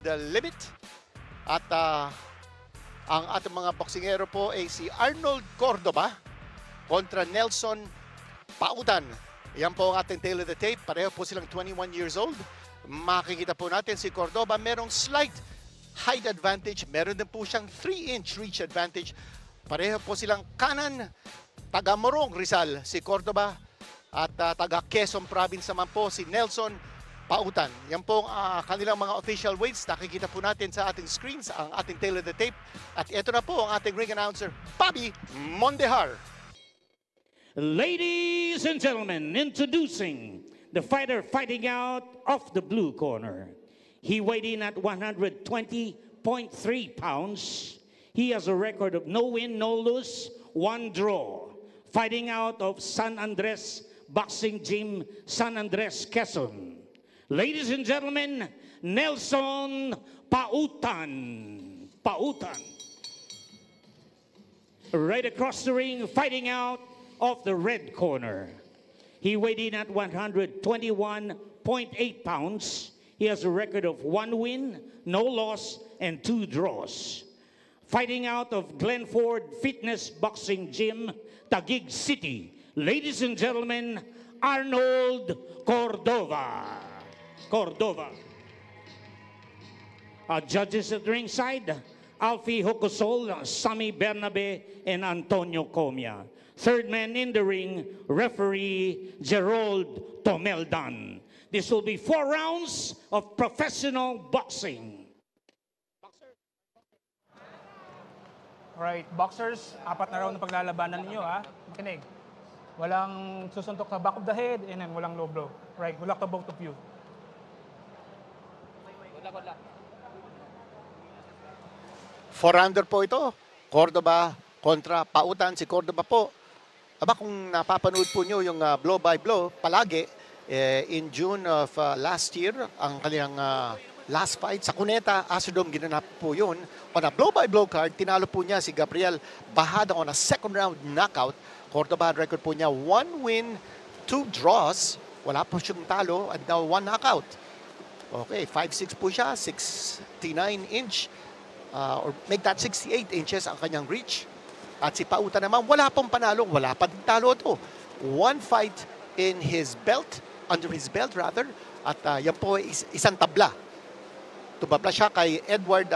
the limit. At ang ating mga boksingero po ay si Arnold Cordoba kontra Nelson Pautan. Yan po ang ating tail of the tape. Pareho po silang 21 years old. Makikita po natin si Cordoba merong slight height advantage. Meron din po siyang 3-inch reach advantage. Pareho po silang kanan. Taga Morong Rizal si Cordoba. At taga Quezon Province naman po si Nelson Pautan. Yan po ang kanilang mga official weights. Nakikita po natin sa ating screens ang ating tail of the tape. At ito na po ang ating ring announcer, Bobby Mondejar. Ladies and gentlemen, introducing the fighter fighting out of the blue corner. He weighed in at 120.3 pounds. He has a record of no win, no lose, 1 draw. Fighting out of San Andres Boxing Gym, San Andres, Quezon. Ladies and gentlemen, Nelson Pautan. Pautan. Right across the ring, fighting out of the red corner. He weighed in at 121.8 pounds. He has a record of 1 win, no loss, and 2 draws. Fighting out of Glenford Fitness Boxing Gym, Taguig City. Ladies and gentlemen, Arnold Cordova. Cordova. Our judges at ringside, Alfie Hocosol, Sammy Bernabe, and Antonio Comia. Third man in the ring, referee Gerald Tomeldan. This will be 4 rounds of professional boxing. Alright, boxers, 4 na round na paglalabanan ninyo, ha? Makinig. Walang susuntok sa back of the head, and then walang low blow. Right, good luck to both of you. Good luck. 4-rounder po ito. Cordoba kontra Pautan. Si Cordoba po, aba kung napapanood po nyo yung blow by blow, palagi, in June of last year, ang kanilang last fight sa Cuneta, Asodom, ginanap po yun. On a blow-by-blow card, tinalo po niya si Gabriel Bajada on a second-round knockout. Cordoba, record po niya 1 win, 2 draws. Wala po siyang talo at now 1 knockout. Okay, 5'6 po siya, 69-inch. Or make that 68 inches ang kanyang reach. At si Pauta naman, wala pong panalo. Wala pa din talo ito. 1 fight in his belt, under his belt rather. At yan po isang tabla. Tumabla siya kay Edward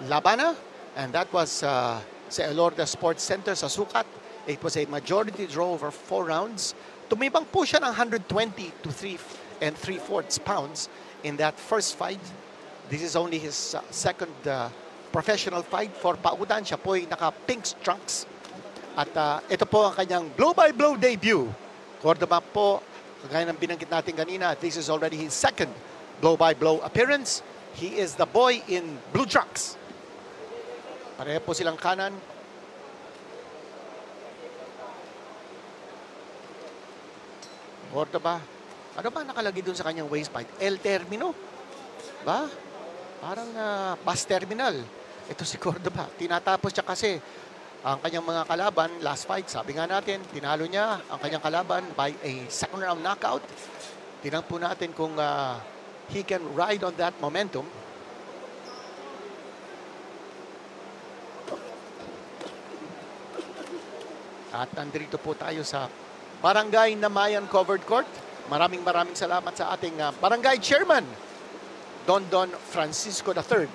Labana, and that was sa Elorda Sports Center sa Sukat. It was a majority draw over 4 rounds. Tumibang po siya ng 120 to 3 3/4 pounds in that first fight. This is only his second professional fight for Pautan. Siya po ay naka-pink trunks. At ito po ang kanyang blow-by-blow debut. Cordoba po, kagaya ng binanggit natin kanina, this is already his second blow-by-blow appearance. He is the boy in blue trunks. Pareho po silang kanan. Cordoba, ano ba nakalagay dun sa kanyang waistband? El Termino? Ba? Parang bus terminal. Ito si Cordoba. Tinatapos siya kasi ang kanyang mga kalaban, last fight, sabi nga natin, tinalo niya ang kanyang kalaban by a second round knockout. Tingnan po natin kung he can ride on that momentum. At nandito po tayo sa Barangay Namayan Covered Court. Maraming salamat sa ating barangay chairman, Don Francisco III.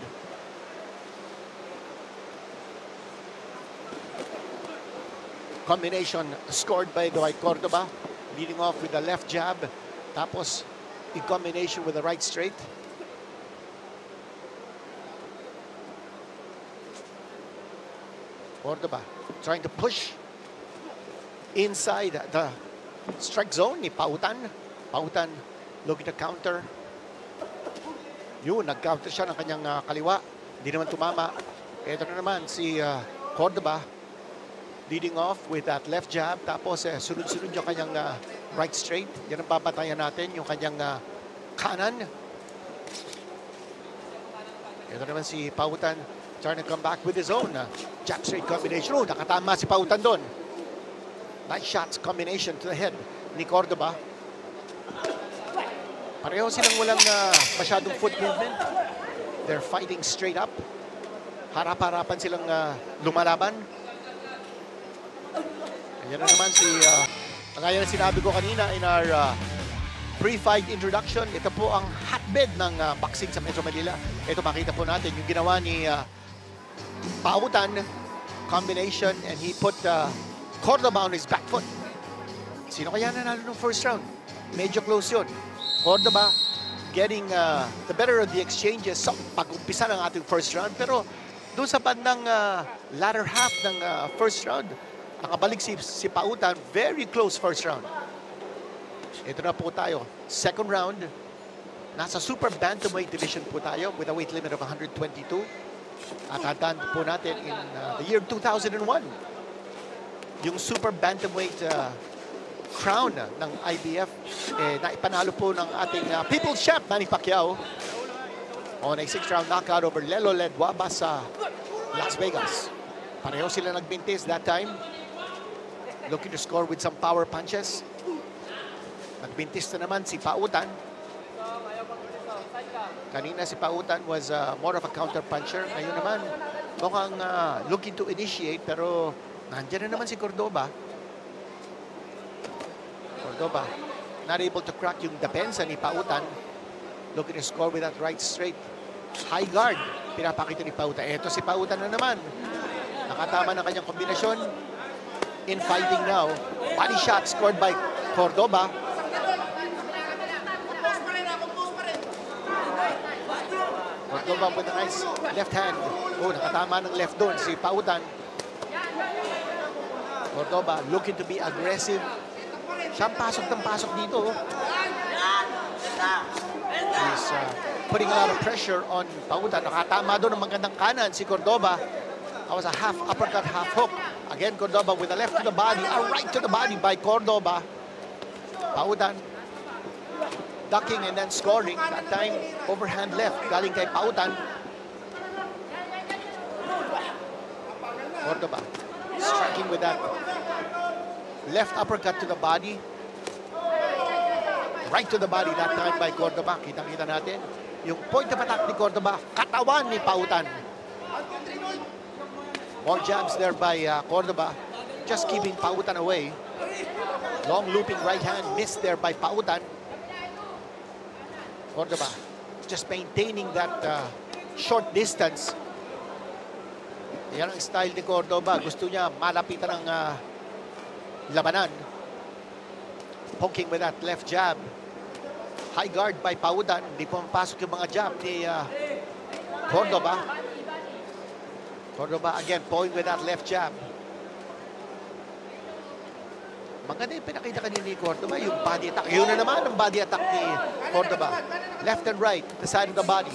Combination scored by Dwight Cordoba, leading off with the left jab, tapos in combination with the right straight. Cordoba trying to push inside the strike zone ni Pautan. Pautan looking to counter. Yun, nag-counter siya ng kanyang kaliwa. Hindi naman tumama. Ito na naman si Cordoba leading off with that left jab. Tapos sunod-sunod yung kanyang right straight. Yan ang babatayan natin, yung kanyang kanan. Ito naman si Pautan trying to come back with his own jab straight combination. Oh, nakatama si Pautan doon. Nice shots combination to the head ni Cordoba. Pareho silang walang masyadong foot movement. They're fighting straight up. Harap-harapan silang lumalaban. Ayan na naman si, kagaya na sinabi ko kanina in our pre-fight introduction, ito po ang hotbed ng boxing sa Metro Manila. Ito makita po natin yung ginawa ni Pautan combination and he put Cordoba on his back foot. Sino kaya nanalo ng first round? Medyo close yun. Cordoba getting the better of the exchanges sa pag-umpisa ng ating first round. Pero doon sa bandang latter half ng first round, nakabalik si Pautan. Very close first round. Ito na po tayo. Second round. Nasa super bantamweight division po tayo with a weight limit of 122. At handaan po natin in the year 2001. Yung super bantamweight crown ng IBF na ipanalo po ng ating People's Champ Manny Pacquiao on a 6th round knockout over Lelo Ledwaba sa Las Vegas. Pareho sila nagbintis that time. Looking to score with some power punches. Nagbintis na naman si Pautan. Kanina si Pautan was more of a counter puncher. Ngayon naman mukhang looking to initiate pero nandiyan na naman si Cordoba. Cordoba not able to crack yung depensa ni Pautan. Looking to score with that right straight. High guard. Pinapakita ni Pautan. Ito si Pautan na naman. Nakatama ng kanyang kombinasyon. In fighting now. Body shot scored by Cordoba. Cordoba with a nice left hand. Oh, nakatama ng left doon si Pautan. Cordoba looking to be aggressive. Siyang pasok ng pasok dito. He's putting a lot of pressure on Pautan. Nakatama doon ng magandang kanan si Cordoba. That was a half uppercut, half hook. Again, Cordoba with a left to the body, a right to the body by Cordoba. Pautan ducking and then scoring. That time, overhand left. Galing kay Pautan. Cordoba striking with that left uppercut to the body. Right to the body that time by Cordoba. Kitang-kita natin. Yung point of attack ni Cordoba, katawan ni Pautan. More jabs there by Cordoba. Just keeping Pautan away. Long looping right hand. Missed there by Pautan. Cordoba just maintaining that short distance. Yan ang style ni Cordoba. Gusto niya malapitan ng labanan. Poking with that left jab. High guard by Pautan. Hindi po mapasok yung mga jab ni Cordoba. Cordoba again poking with that left jab. Maganda yung pinakita kanina ni Cordoba, yung body attack. Yun na naman ang body attack ni Cordoba. Left and right, the side of the body.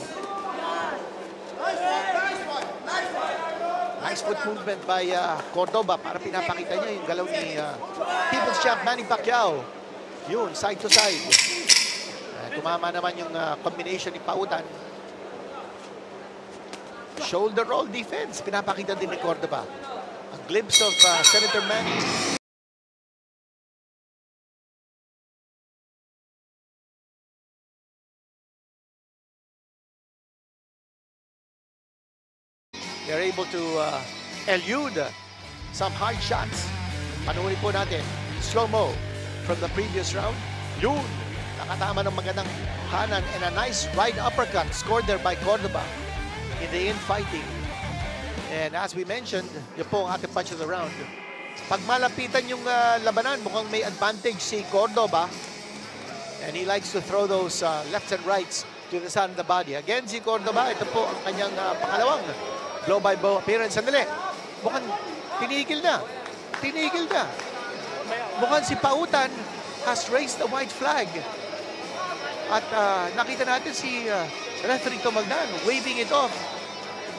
Nice foot movement by Cordoba para pinapakita niya yung galaw ni People's Champ Manny Pacquiao. Yun, side to side. Tumama naman yung combination ni Pautan. Shoulder roll defense, pinapakita din ni Cordoba. A glimpse of Senator Manny. They're able to elude some hard shots. Panunin po natin. Slow-mo from the previous round. Yun. Nakatama ng magandang kanan and a nice right uppercut scored there by Cordoba in the infighting. And as we mentioned, yun po ang ating punch of the round. Pag malapitan yung labanan, mukhang may advantage si Cordoba. And he likes to throw those lefts and rights to the side of the body. Again, si Cordoba, ito po ang kanyang pangalawang blow-by-blow appearance. Sandali. Mukhang tinigil na. Tinigil na. Mukhang si Pautan has raised the white flag. At nakita natin si referee Tomagdan waving it off.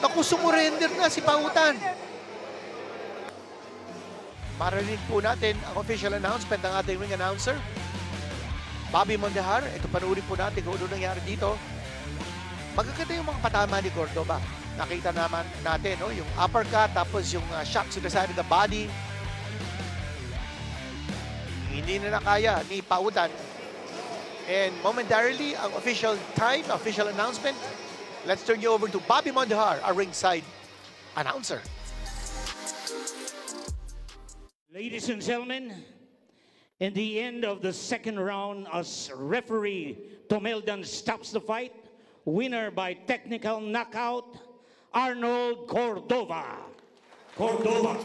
Naku, sumurrender na si Pautan. Marinig po natin ang official announcement ng ating ring announcer, Bobby Mondehar. Ito panurin po natin kung ano nangyari dito. Magaganda yung mga patama ni Cordoba. Nakita naman natin, no? Yung uppercut, tapos yung shot to the side of the body. Hindi na nakaya ni Pautan. And momentarily, ang official time, official announcement, let's turn you over to Bobby Mondahar, our ringside announcer. Ladies and gentlemen, in the end of the second round, as referee Tomeldan stops the fight, winner by technical knockout, Arnold Cordova. Cordova.